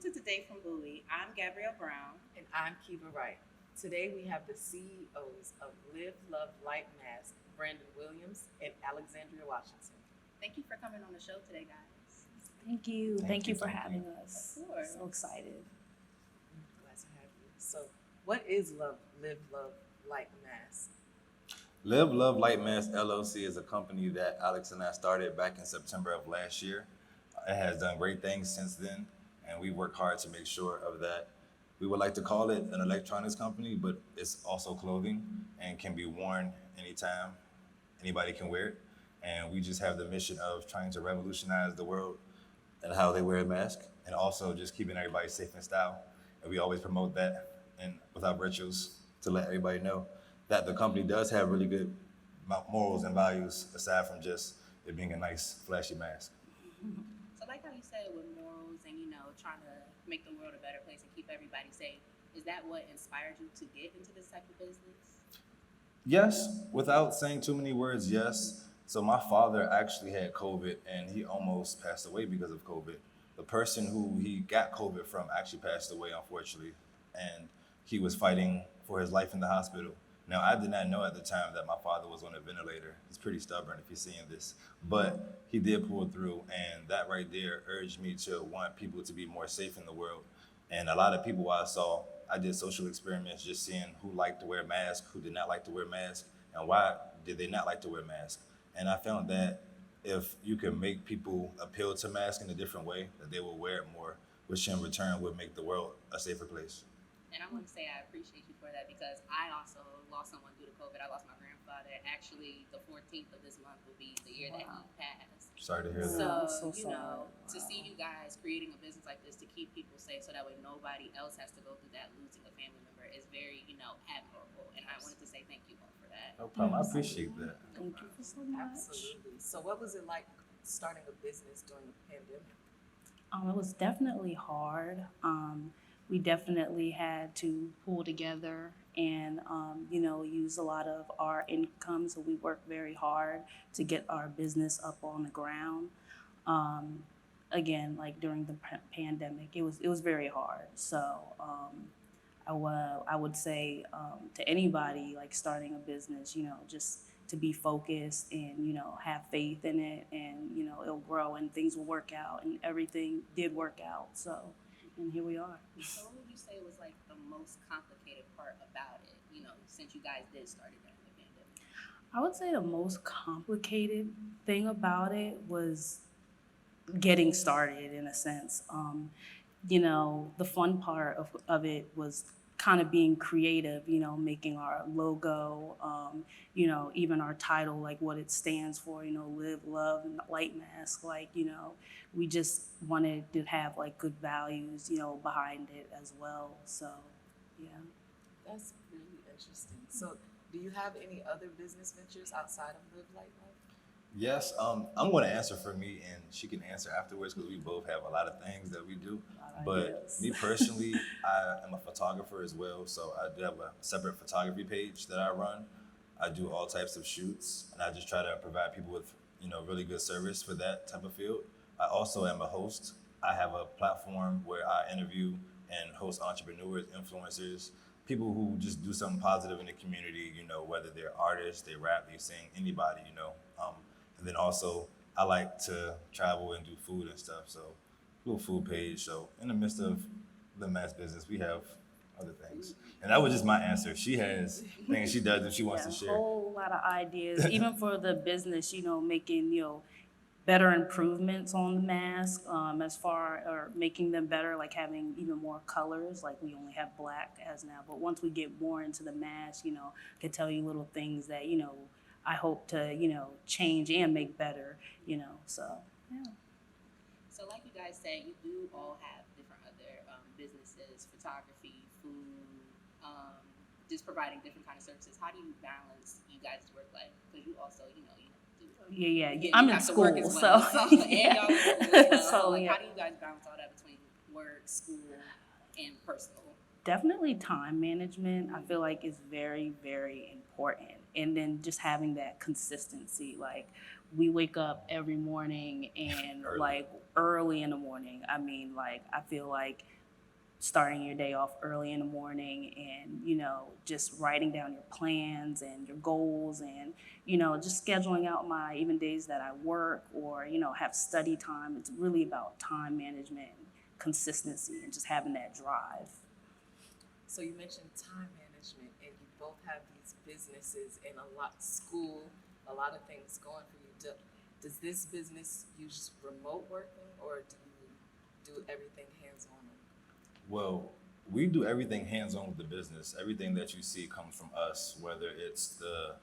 to Today from Bowie. I'm Gabrielle Brown. And I'm Keva Wright. Today we have the CEOs of Live, Love, Light Mask, Brandon Williams and Alexandria Washington. Thank you for coming on the show today, guys. Thank you. Thank you for thank having you. us. Of course. So excited. Glad to have you. So, what is Live, Love, Light Mask? Live, Love, Light Mass LLC is a company that Alex and I started back in September of last year. It has done great things since then, and we work hard to make sure of that. We would like to call it an electronics company, but it's also clothing and can be worn anytime. Anybody can wear it. And we just have the mission of trying to revolutionize the world and how they wear a mask, and also just keeping everybody safe in style. And we always promote that and with our virtuals to let everybody know that the company does have really good morals and values aside from just it being a nice, flashy mask. So, like how you said with morals and trying to make the world a better place and keep everybody safe, is that what inspired you to get into this type of business? Yes, without saying too many words, yes. So my father actually had COVID and he almost passed away because of COVID. The person who he got COVID from actually passed away, unfortunately, and he was fighting for his life in the hospital. Now, I did not know at the time that my father was on a ventilator. He's pretty stubborn if you're seeing this, but he did pull through, and that right there urged me to want people to be more safe in the world. And a lot of people I saw, I did social experiments just seeing who liked to wear masks, who did not like to wear masks, and why did they not like to wear masks. And I found that if you can make people appeal to masks in a different way, that they will wear it more, which in return would make the world a safer place. And I want to say I appreciate you for that because I also lost someone due to COVID. I lost my grandfather. Actually, the 14th of this month will be the year that he passed. Sorry to hear that. So, So sorry. to see you guys creating a business like this to keep people safe so that way nobody else has to go through that losing a family member is very, admirable. And I wanted to say thank you all for that. No problem. I appreciate that. Thank you so much. Absolutely. So, what was it like starting a business during the pandemic? It was definitely hard. We definitely had to pull together and, use a lot of our income. So we worked very hard to get our business up on the ground. Again, like during the pandemic, it was very hard. So I would say to anybody like starting a business, just to be focused and have faith in it, and it'll grow and things will work out, and everything did work out. So, and here we are. So what would you say was like the most complicated part about it, since you guys did start it during the pandemic? I would say the most complicated thing about it was getting started in a sense. The fun part of it was kind of being creative, making our logo, even our title, like what it stands for, live, love, and light mask. Like, we just wanted to have like good values, behind it as well. So, yeah. That's really interesting. So, do you have any other business ventures outside of Live, Light, Love? Yes, I'm going to answer for me, and she can answer afterwards because we both have a lot of things that we do. But Ideas. me personally, I am a photographer as well, so I do have a separate photography page that I run. I do all types of shoots, and I just try to provide people with really good service for that type of field. I also am a host. I have a platform where I interview and host entrepreneurs, influencers, people who just do something positive in the community. Whether they're artists, they rap, they sing, anybody. And then also, I like to travel and do food and stuff. So, little food page. So, in the midst of the mass business, we have other things. And that was just my answer. She has things she does that she wants Yeah, to a share. whole lot of ideas, even for the business, making, better improvements on the mask, as far, or making them better, like having even more colors, like we only have black as now. But once we get more into the mask, I could tell you little things that, I hope to, change and make better, so, yeah. So like you guys said, you do all have different other businesses, photography, food, just providing different kind of services. How do you balance you guys' work life? Because you also, do. Yeah, Yeah, I'm you in have to school, work as so, well. And yeah. y'all in school as well. So, So, like, yeah. how do you guys balance all that between work, school, and personal? Definitely time management, I feel like is very, very important. And then just having that consistency. Like we wake up every morning and Early. like early in the morning. I mean, like I feel like starting your day off early in the morning and just writing down your plans and your goals and just scheduling out my even days that I work or have study time. It's really about time management, consistency, and just having that drive. So you mentioned time management, and you both have these businesses and a lot school, a lot of things going for you. Does this business use remote working, or do you do everything hands on? Well, we do everything hands-on with the business. Everything that you see comes from us, whether it's the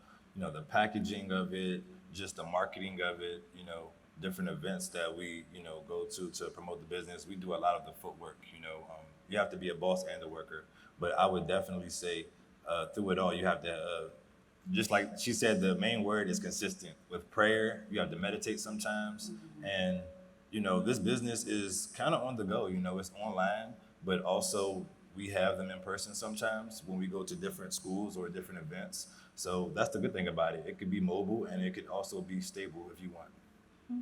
packaging of it, just the marketing of it, different events that we, go to promote the business. We do a lot of the footwork, you have to be a boss and a worker. But I would definitely say through it all, you have to, just like she said, the main word is consistent. With prayer, you have to meditate sometimes. And, this business is kind of on the go, it's online, but also we have them in person sometimes when we go to different schools or different events. So that's the good thing about it. It could be mobile and it could also be stable if you want. I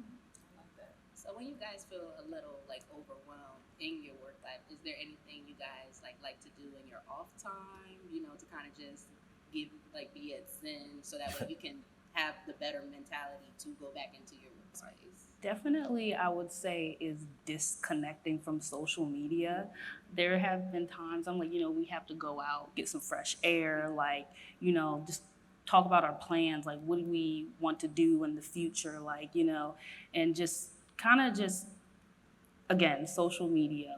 like that. So when you guys feel a little like overwhelmed in your work life, is there anything you guys like to do in your off time, to kind of just be at zen so that way you can have the better mentality to go back into your workspace? Definitely, I would say is disconnecting from social media. There have been times I'm like, we have to go out, get some fresh air, just talk about our plans, like what do we want to do in the future, and just kind of just, again, social media,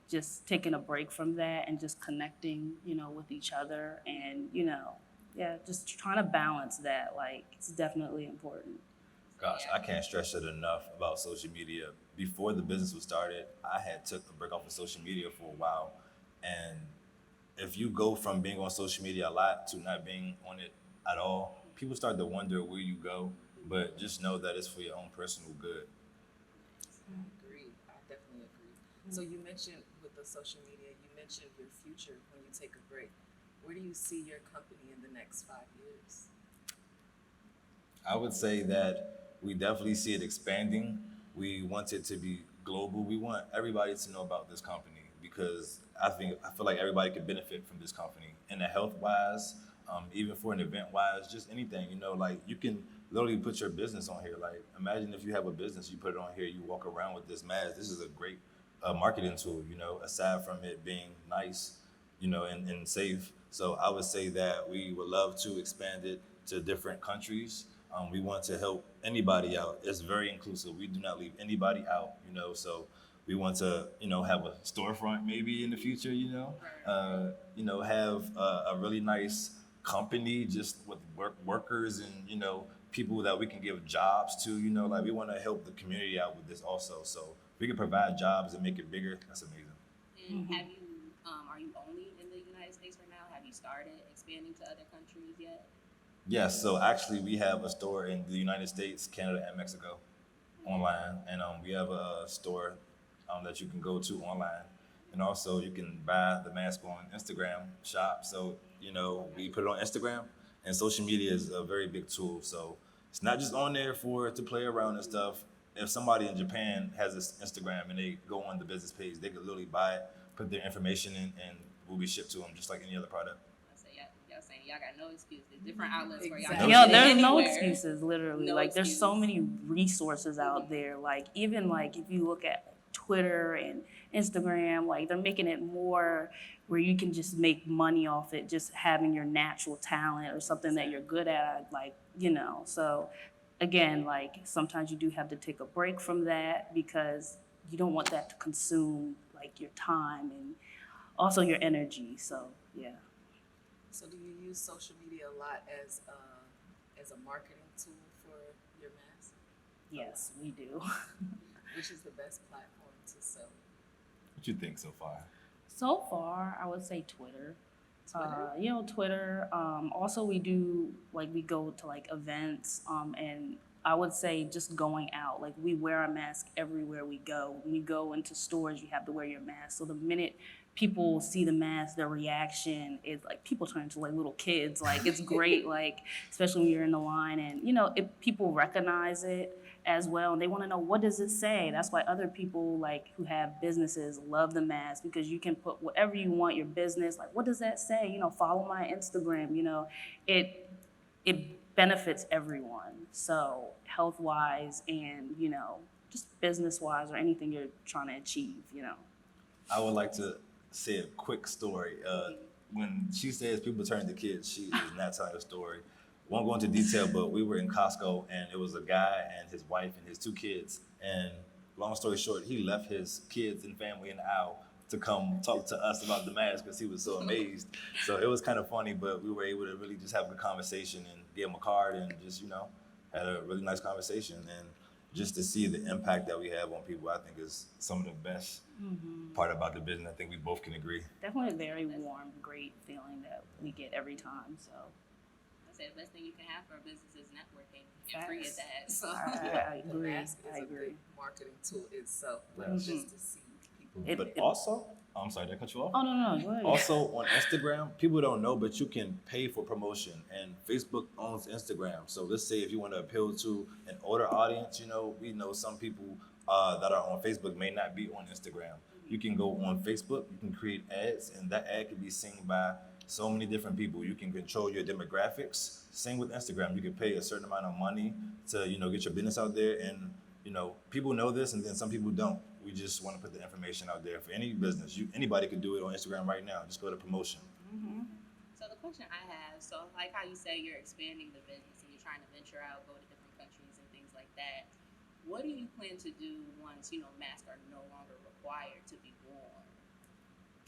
just taking a break from that and just connecting, with each other and, yeah, just trying to balance that. It's definitely important. Gosh, I can't stress it enough about social media. Before the business was started, I had took a break off of social media for a while. And if you go from being on social media a lot to not being on it at all, people start to wonder where you go. But just know that it's for your own personal good. I agree. I definitely agree. So you mentioned with the social media, you mentioned your future when you take a break. Where do you see your company in the next 5 years? I would say that we definitely see it expanding. We want it to be global. We want everybody to know about this company because I feel like everybody could benefit from this company in a health wise, even for an event wise, just anything. You can literally put your business on here. Like imagine if you have a business, you put it on here, you walk around with this mask. This is a great marketing tool. Aside from it being nice, and safe. So I would say that we would love to expand it to different countries. We want to help anybody out. It's very inclusive. We do not leave anybody out, so we want to, have a storefront maybe in the future, have a really nice company just with workers and, people that we can give jobs to, we want to help the community out with this also. So if we can provide jobs and make it bigger, that's amazing. And have you, are you only in the United States right now? Have you started expanding to other countries yet? Yes, so actually we have a store in the United States, Canada, and Mexico online. And we have a store that you can go to online. And also you can buy the mask on Instagram shop. So, we put it on Instagram and social media is a very big tool. So it's not just on there to play around and stuff. If somebody in Japan has this Instagram and they go on the business page, they could literally buy it, put their information in, and will be shipped to them just like any other product. Y'all saying y'all got no excuses. Different outlets where y'all Exactly. can Yeah, get there's no anywhere. excuses, literally. No There's so excuses. many resources out there. Even if you look at Twitter and Instagram, they're making it more where you can just make money off it, just having your natural talent or something that you're good at, So again, sometimes you do have to take a break from that because you don't want that to consume your time and also your energy. So yeah. So do you use social media a lot as a marketing tool for your mask? Yes, we do. Which is the best platform to sell? What you think so far? So far, I would say Twitter. Twitter? Twitter. Also, we do we go to events, and I would say just going out. Like we wear a mask everywhere we go. When you go into stores, you have to wear your mask. So the minute people see the mask, their reaction is like people turn into like little kids. Like it's great. Like especially when you're in the line, and people recognize it as well, and they want to know what does it say. That's why other people like who have businesses love the mask, because you can put whatever you want your business, like what does that say, follow my Instagram. It benefits everyone, so health wise and just business wise or anything you're trying to achieve. I would like to say a quick story. When she says people turn to kids, she is not telling a story. Won't go into detail, but we were in Costco and it was a guy and his wife and his 2 kids. And long story short, he left his kids and family in the aisle to come talk to us about the mask because he was so amazed. So it was kind of funny, but we were able to really just have a conversation and give him a card and just, had a really nice conversation. And just to see the impact that we have on people, I think is some of the best part about the business. I think we both can agree. Definitely a very warm, great feeling that we get every time. So I say the best thing you can have for a business is networking and free at that. So I The agree. mask is I a agree. good marketing tool itself, but Yes. just to see people. But also, I'm sorry, did I cut you off? Oh no, go ahead. Also on Instagram, people don't know, but you can pay for promotion, and Facebook owns Instagram. So let's say if you want to appeal to an older audience, we know some people that are on Facebook may not be on Instagram. You can go on Facebook, you can create ads, and that ad can be seen by so many different people. You can control your demographics. Same with Instagram. You can pay a certain amount of money to, get your business out there, and people know this, and then some people don't. We just want to put the information out there for any business. Anybody can do it on Instagram right now. Just go to promotion. So the question I have, so like how you say you're expanding the business and you're trying to venture out, go to different countries and things like that. What do you plan to do once, masks are no longer required to be worn,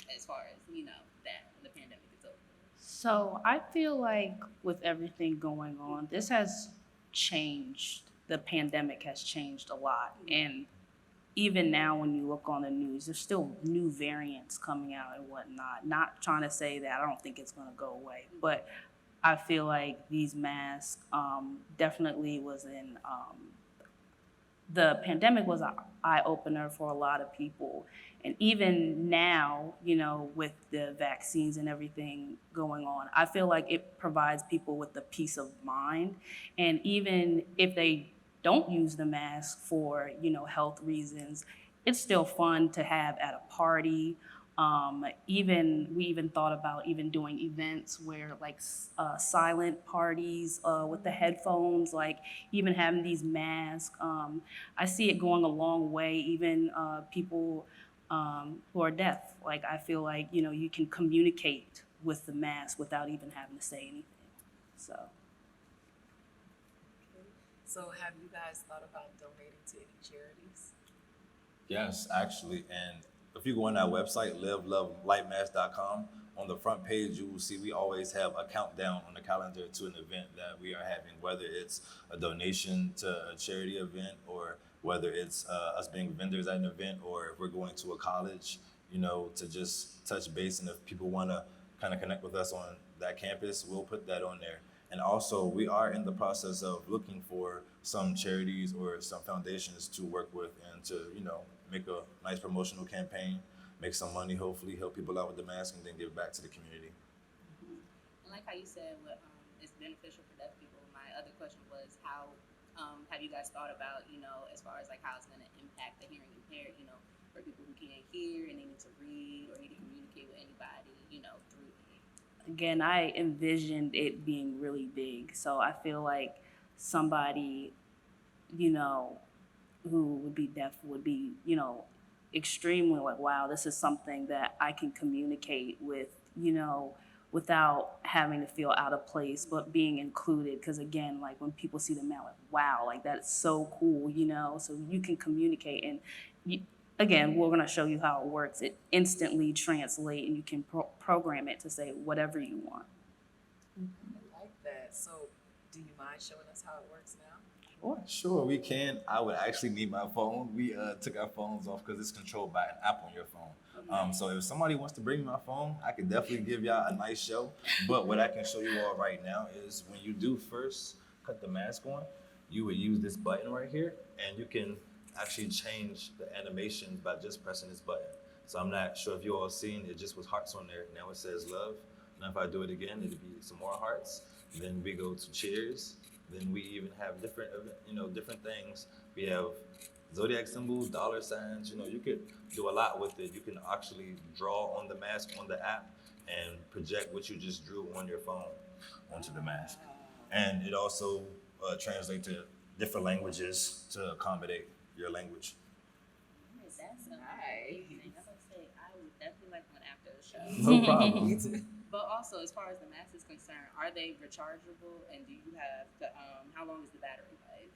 as far as, that when the pandemic is over? So I feel like with everything going on, this has changed. The pandemic has changed a lot. And even now when you look on the news, there's still new variants coming out and whatnot. Not trying to say that I don't think it's going to go away, but I feel like these masks definitely was the pandemic was an eye-opener for a lot of people. And even now, with the vaccines and everything going on, I feel like it provides people with the peace of mind. And even if they don't use the mask for, health reasons, it's still fun to have at a party. We even thought about even doing events where like silent parties with the headphones, like even having these masks. I see it going a long way. Even people who are deaf, like I feel like you can communicate with the mask without even having to say anything. So have you guys thought about donating to any charities? Yes, actually. And if you go on our website, livelovelightmask.com, on the front page, you will see we always have a countdown on the calendar to an event that we are having, whether it's a donation to a charity event or whether it's us being vendors at an event, or if we're going to a college, to just touch base. And if people want to kind of connect with us on that campus, we'll put that on there. And also, we are in the process of looking for some charities or some foundations to work with and to, make a nice promotional campaign, make some money, hopefully help people out with the mask, and then give back to the community. And like how you said, it's beneficial for deaf people. My other question was how have you guys thought about, as far as like how it's going to impact the hearing impaired, for people who can't hear and they need to read or need to communicate with anybody, through it? Again, I envisioned it being really big. So I feel like somebody, who would be deaf would be, extremely like, wow, this is something that I can communicate with, without having to feel out of place, but being included. Because again, like when people see the map, like, wow, like that's so cool, so you can communicate. And again, we're going to show you how it works. It instantly translates, and you can program it to say whatever you want. I like that. So do you mind showing us how it works now? Sure, we can. I would actually need my phone. We took our phones off because it's controlled by an app on your phone. So if somebody wants to bring me my phone, I can definitely give y'all a nice show. But what I can show you all right now is when you do first cut the mask on, you would use this button right here, and you can actually change the animations by just pressing this button. So I'm not sure if you all seen, it just was hearts on there. Now it says love. Now if I do it again, it'll be some more hearts. Then we go to cheers. Then we even have different, different things. We have zodiac symbols, dollar signs. You could do a lot with it. You can actually draw on the mask on the app and project what you just drew on your phone onto the mask. And it also translates to different languages to accommodate your language. Yes, that's Nice. amazing. I was gonna say I would definitely like one after the show. No problem. But also, as far as the mask is concerned, are they rechargeable? And do you have the how long is the battery life?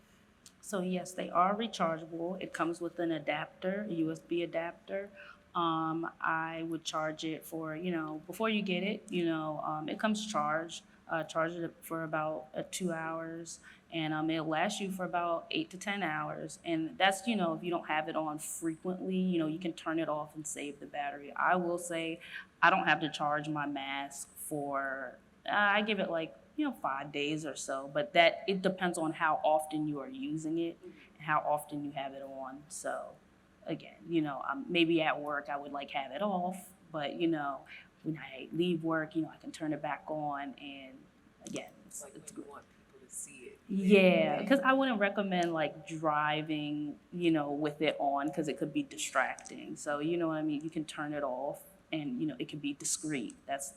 So yes, they are rechargeable. It comes with an adapter, a USB adapter. I would charge it for, before you get it, it comes charged. Charge it for about 2 hours, and it'll last you for about 8 to 10 hours. And that's, if you don't have it on frequently, you can turn it off and save the battery. I will say I don't have to charge my mask for, I give it like, 5 days or so, but that it depends on how often you are using it and how often you have it on. So again, maybe at work I would like have it off, but when I leave work, I can turn it back on, and again, It's like it's when good. you want people to see it. Yeah, because I wouldn't recommend like driving, with it on, because it could be distracting. So you know what I mean. You can turn it off, and it can be discreet. That's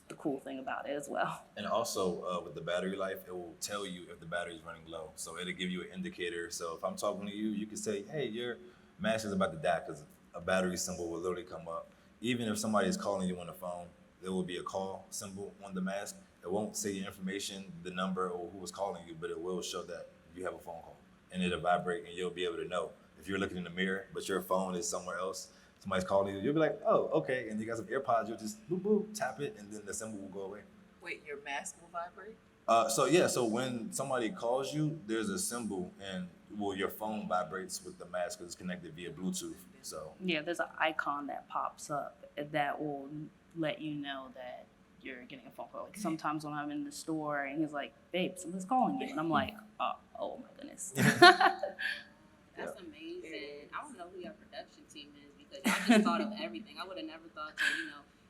the cool thing about it as well. And also with the battery life, it will tell you if the battery is running low. So it'll give you an indicator. So if I'm talking to you, you can say, hey, your mask is about to die, because a battery symbol will literally come up. Even if somebody is calling you on the phone, there will be a call symbol on the mask. It won't say your information, the number, or who was calling you, but it will show that you have a phone call. And it'll vibrate, and you'll be able to know. If you're looking in the mirror, but your phone is somewhere else, somebody's calling you, you'll be like, oh, okay. And you got some AirPods, you'll just boop, boop, tap it, and then the symbol will go away. Wait, your mask will vibrate? So when somebody calls you, there's a symbol, and your phone vibrates with the mask because it's connected via Bluetooth. So Yeah, there's an icon that pops up that will let you know that you're getting a phone call. Like sometimes when I'm in the store and he's like, babe, someone's calling you. And I'm like, oh my goodness. That's amazing. I don't know who your production team is, because y'all just thought of everything. I would have never thought to,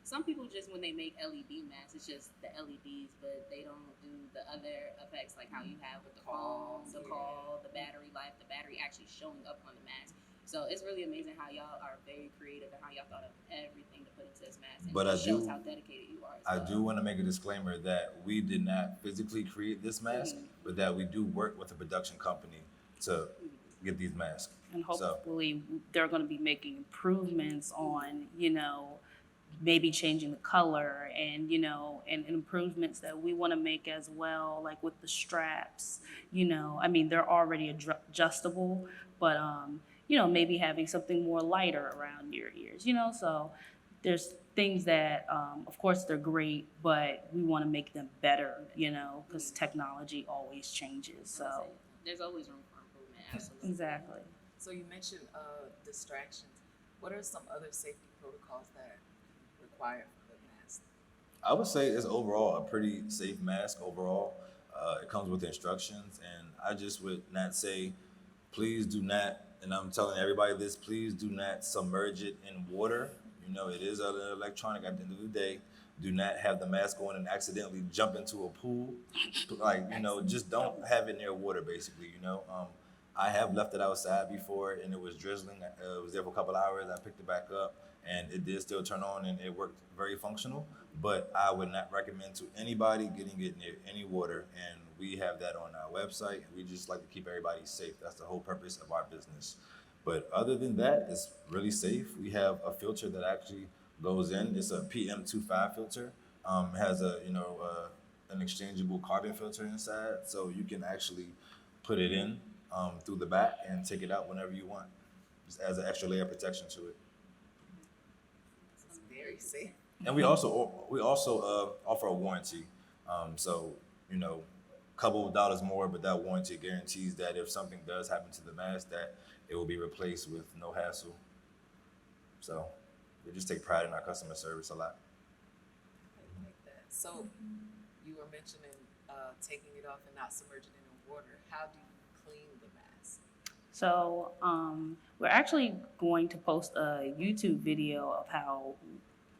some people just, when they make LED masks, it's just the LEDs, but they don't do the other effects like how you have with the phone, the call, the battery life, the battery actually showing up on the mask. So it's really amazing how y'all are very creative and how y'all thought of everything to put into this mask. And But it I shows do- how dedicated you are. I do want to make a disclaimer that we did not physically create this mask, but that we do work with a production company to get these masks. And So- hopefully they're going to be making improvements on, maybe changing the color and, and improvements that we want to make as well, like with the straps, they're already adjustable, but, maybe having something more lighter around your ears, so there's things that, of course they're great, but we want to make them better, because technology always changes, so. There's always room for improvement, absolutely. Exactly. So you mentioned distractions. What are some other safety protocols that require for the mask? I would say it's overall a pretty safe mask overall. It comes with instructions, and I just would not say, please do not, and I'm telling everybody this, please do not submerge it in water. It is an electronic at the end of the day. Do not have the mask on and accidentally jump into a pool. Just don't have it near water, basically, I have left it outside before, and it was drizzling. It was there for a couple hours. I picked it back up, and it did still turn on, and it worked very functional. But I would not recommend to anybody getting it near any water, and we have that on our website. We just like to keep everybody safe. That's the whole purpose of our business. But other than that, it's really safe. We have a filter that actually goes in. It's a PM25 filter. It has an exchangeable carbon filter inside, so you can actually put it in through the back and take it out whenever you want. Just adds an extra layer of protection to it. It's very safe. And we also offer a warranty. Couple of dollars more, but that warranty guarantees that if something does happen to the mask, that it will be replaced with no hassle. So we just take pride in our customer service a lot. I like that. So you were mentioning taking it off and not submerging it in water, how do you clean the mask? So we're actually going to post a YouTube video of how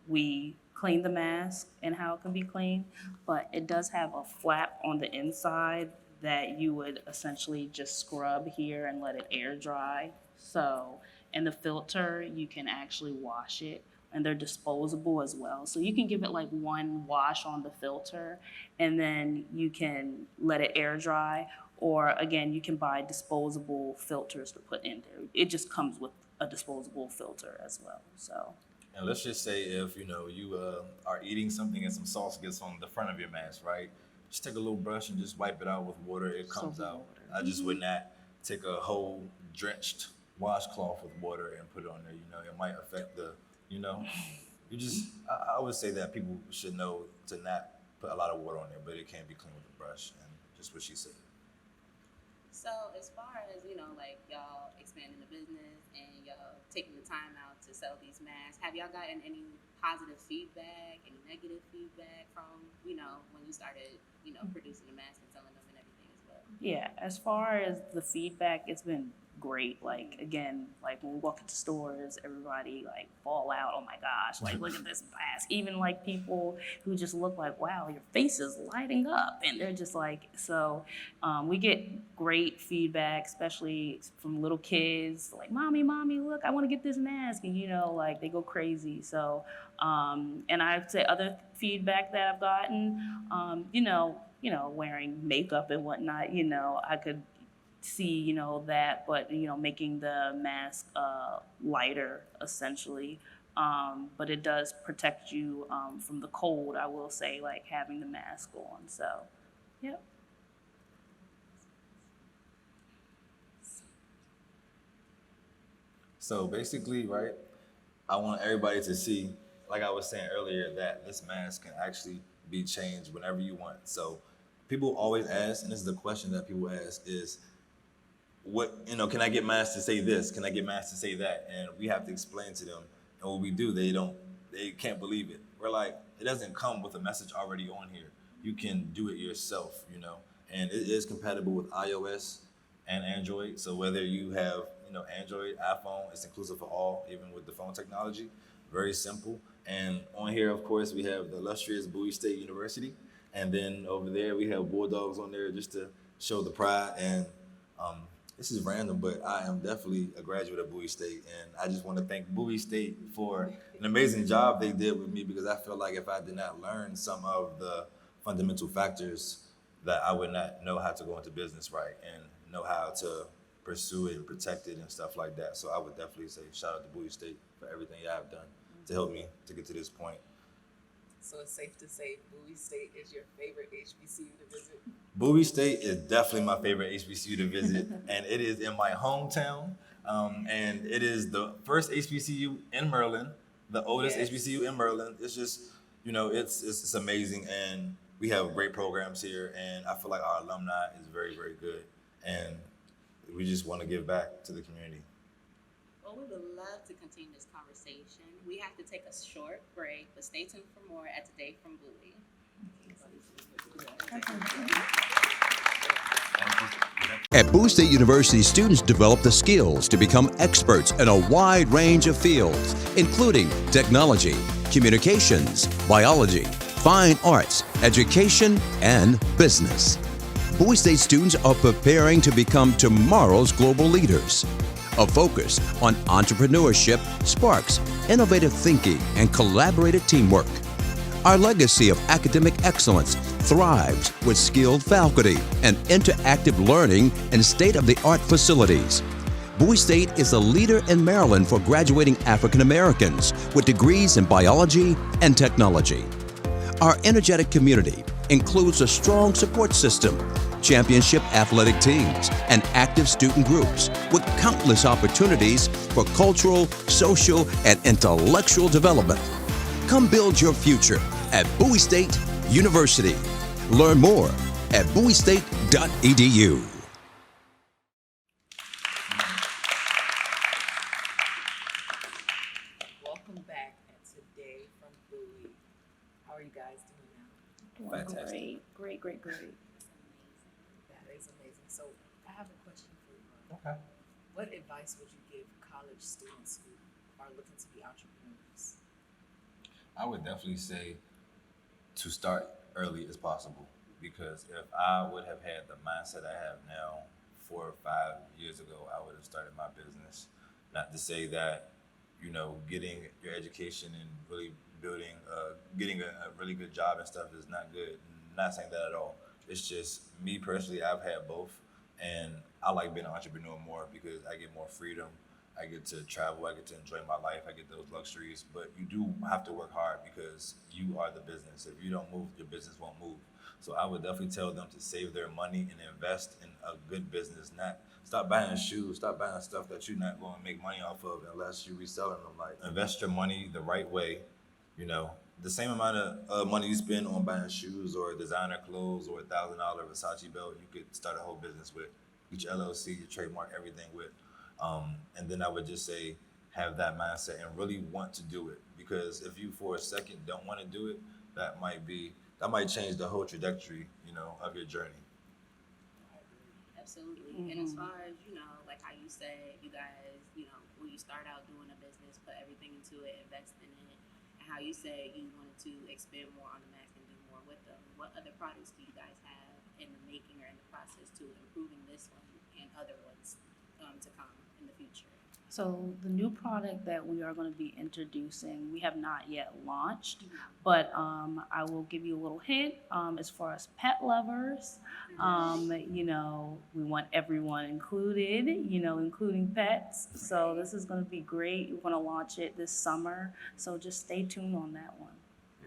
we clean the mask and how it can be cleaned, but it does have a flap on the inside that you would essentially just scrub here and let it air dry. So, and the filter, you can actually wash it, and they're disposable as well. So you can give it like one wash on the filter, and then you can let it air dry. Or again, you can buy disposable filters to put in there. It just comes with a disposable filter as well. So. And let's just say if you are eating something and some sauce gets on the front of your mask, right? Just take a little brush and just wipe it out with water. It comes Soap and out. water. I just would not take a whole drenched washcloth with water and put it on there. It might affect you just. I would say that people should know to not put a lot of water on there, but it can be clean with a brush and just what she said. So as far as, like y'all expanding the business and y'all taking the time out to sell these masks, have y'all gotten any positive feedback, any negative feedback from, when you started, producing the masks and selling them and everything as well? Yeah, as far as the feedback, it's been great. Like again, like when we walk into stores, everybody like fall out. Oh my gosh! Like look at this mask. Even like people who just look like, wow, your face is lighting up, and they're just like, so. We get great feedback, especially from little kids. Like, mommy, look, I want to get this mask, and like they go crazy. So, and I'd say other feedback that I've gotten, wearing makeup and whatnot. I could see, that, but, making the mask lighter, essentially. But it does protect you from the cold, I will say, like having the mask on. So, yep. So basically, right, I want everybody to see, like I was saying earlier, that this mask can actually be changed whenever you want. So people always ask, and this is the question that people ask is, can I get masks to say this? Can I get masks to say that? And we have to explain to them. And what we do, they can't believe it. We're like, it doesn't come with a message already on here. You can do it yourself, and it is compatible with iOS and Android. So whether you have, Android, iPhone, it's inclusive for all, even with the phone technology. Very simple. And on here, of course, we have the illustrious Bowie State University. And then over there, we have Bulldogs on there just to show the pride. And this is random, but I am definitely a graduate of Bowie State. And I just want to thank Bowie State for an amazing job they did with me, because I feel like if I did not learn some of the fundamental factors, that I would not know how to go into business right and know how to pursue it and protect it and stuff like that. So I would definitely say shout out to Bowie State for everything y'all have done to help me to get to this point. So it's safe to say Bowie State is your favorite HBCU to visit? Bowie State is definitely my favorite HBCU to visit, and it is in my hometown, and it is the first HBCU in Maryland, the oldest HBCU in Maryland. It's just, it's amazing, and we have great programs here, and I feel like our alumni is very, very good, and we just want to give back to the community. Well, we would love to continue this conversation. We have to take a short break, but stay tuned for more at Today from Bowie. At Bowie State University, students develop the skills to become experts in a wide range of fields, including technology, communications, biology, fine arts, education, and business. Bowie State students are preparing to become tomorrow's global leaders. A focus on entrepreneurship sparks innovative thinking and collaborative teamwork. Our legacy of academic excellence thrives with skilled faculty and interactive learning and state-of-the-art facilities. Bowie State is a leader in Maryland for graduating African Americans with degrees in biology and technology. Our energetic community includes a strong support system, championship athletic teams, and active student groups with countless opportunities for cultural, social, and intellectual development. Come build your future at Bowie State University. Learn more at bowiestate.edu. Welcome back at Today from Bowie. How are you guys doing now? Great. That is amazing. So I have a question for you. Okay. What advice would you give college students who are looking to be entrepreneurs? I would definitely say to start early as possible, because if I would have had the mindset I have now 4 or 5 years ago, I would have started my business. Not to say that, getting your education and really building, getting a really good job and stuff is not good. Not saying that at all. It's just me personally, I've had both, and I like being an entrepreneur more because I get more freedom. I get to travel, I get to enjoy my life, I get those luxuries, but you do have to work hard because you are the business. If you don't move, your business won't move. So I would definitely tell them to save their money and invest in a good business. Not stop buying shoes, stop buying stuff that you're not going to make money off of unless you're reselling them. Like, invest your money the right way. The same amount of money you spend on buying shoes or designer clothes or $1,000 Versace belt, you could start a whole business with. Each LLC, you trademark everything with. And then I would just say, have that mindset and really want to do it. Because if you for a second don't want to do it, that might change the whole trajectory, of your journey. Absolutely. And as far as, like how you said, you guys, when you start out doing a business, put everything into it, invest in it, and how you said you wanted to expand more on the mask and do more with them. What other products do you guys have in the making or in the process to improving this one and other ones to come in the future? So the new product that we are going to be introducing, we have not yet launched, but I will give you a little hint. As far as pet lovers, we want everyone included, including pets. So this is going to be great. We're going to launch it this summer. So just stay tuned on that one.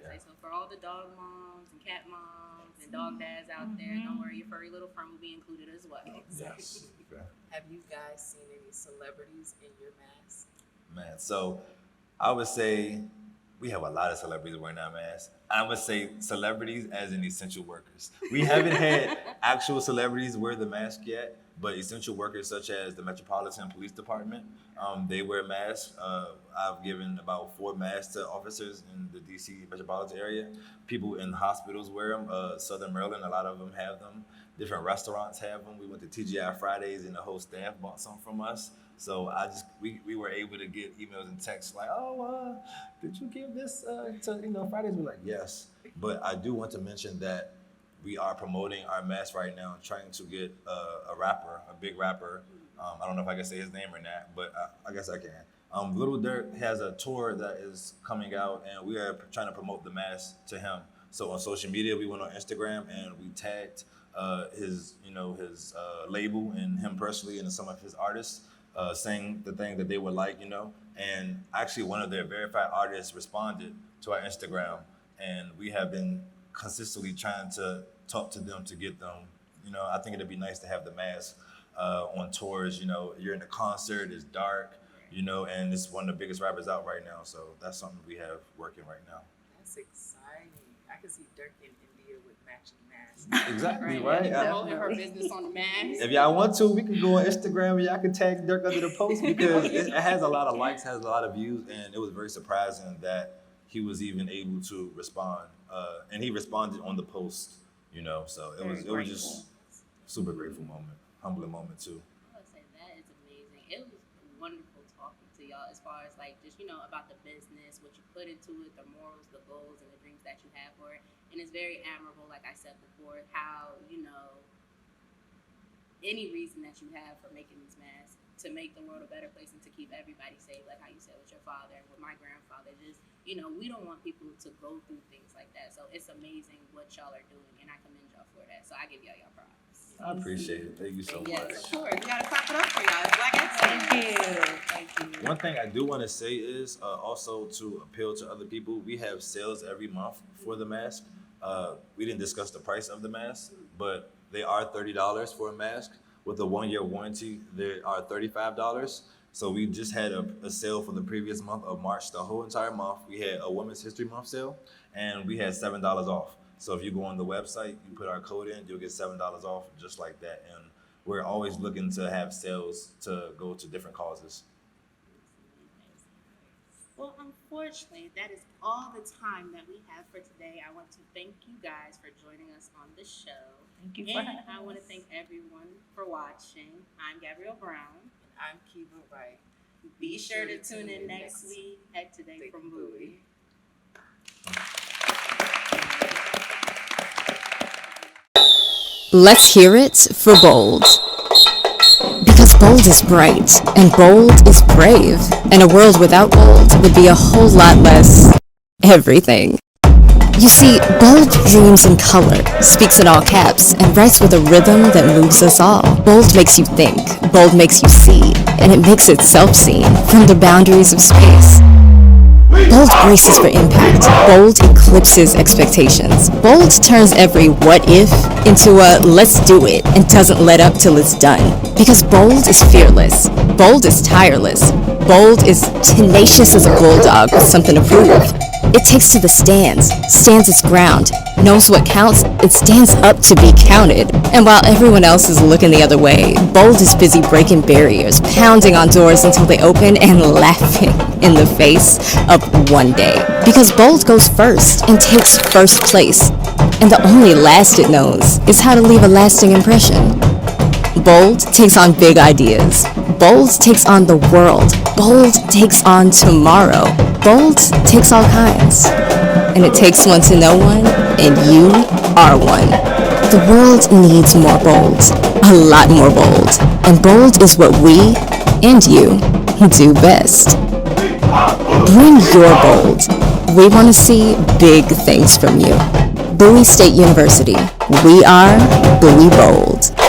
Okay, so for all the dog moms and cat moms and dog dads out there, don't worry, your furry little friend will be included as well. Yes. Okay. Have you guys seen any celebrities in your mask? Man, so I would say we have a lot of celebrities wearing our masks. I would say celebrities as in essential workers. We haven't had actual celebrities wear the mask yet, but essential workers such as the Metropolitan Police Department, they wear masks. I've given about 4 masks to officers in the DC metropolitan area. People in hospitals wear them. Southern Maryland, a lot of them have them. Different restaurants have them. We went to TGI Fridays and the whole staff bought some from us. So we were able to get emails and texts like, did you give this to Fridays? We're like, yes. But I do want to mention that we are promoting our mask right now, trying to get a big rapper. I don't know if I can say his name or not, but I guess I can. Little Dirk has a tour that is coming out, and we are trying to promote the mask to him. So on social media, we went on Instagram and we tagged his label and him personally and some of his artists, saying the thing that they would like, and actually one of their verified artists responded to our Instagram, and we have been consistently trying to talk to them to get them. I think it'd be nice to have the mask on tours. You're in a concert, it's dark, and it's one of the biggest rappers out right now, so that's something we have working right now. That's exciting. I can see Dirk in India with matching masks. Exactly, right? Promoting her business on the mask. If y'all want to, we can go on Instagram and y'all can tag Dirk under the post because it has a lot of likes, has a lot of views, and it was very surprising that he was even able to respond. And he responded on the post, so it was just super grateful moment, humbling moment too. I would say that is amazing. It was wonderful talking to y'all as far as like just, about the business, what you put into it, the morals, the goals, and the dreams that you have for it. And it's very admirable, like I said before, how, any reason that you have for making these masks to make the world a better place and to keep everybody safe, like how you said with your father and with my grandfather, just, we don't want people to go through things like that. So it's amazing what y'all are doing, and I commend y'all for that. So I give y'all props. I appreciate it. Thank you so much. Yes, of course. We gotta clap it up for y'all. It's like excellent. Thank you. One thing I do want to say is also to appeal to other people. We have sales every month for the mask. We didn't discuss the price of the mask, but they are $30 for a mask. With a 1-year warranty, they are $35. So we just had a sale for the previous month of March, the whole entire month. We had a Women's History Month sale, and we had $7 off. So if you go on the website, you put our code in, you'll get $7 off just like that. And we're always looking to have sales to go to different causes. Well, unfortunately, that is all the time that we have for today. I want to thank you guys for joining us on the show. Thank you for And having I want to us. thank everyone for watching. I'm Gabrielle Brown. And I'm Keva Wright. Be sure to tune in next week at Today from Bowie. Let's hear it for bold. Because bold is bright, and bold is brave, and a world without bold would be a whole lot less everything. You see, bold dreams in color, speaks in all caps, and writes with a rhythm that moves us all. Bold makes you think, bold makes you see, and it makes itself seen from the boundaries of space. Bold braces for impact. Bold eclipses expectations. Bold turns every what if into a let's do it and doesn't let up till it's done. Because bold is fearless. Bold is tireless. Bold is tenacious as a bulldog with something to prove. It takes to the stands its ground, knows what counts, it stands up to be counted. And while everyone else is looking the other way, bold is busy breaking barriers, pounding on doors until they open and laughing in the face of one day. Because bold goes first and takes first place. And the only last it knows is how to leave a lasting impression. Bold takes on big ideas. Bold takes on the world. Bold takes on tomorrow. Bold takes all kinds. And it takes one to know one, and you are one. The world needs more bold. A lot more bold. And bold is what we and you do best. Bring your bold. We want to see big things from you. Bowie State University. We are Bowie Bold.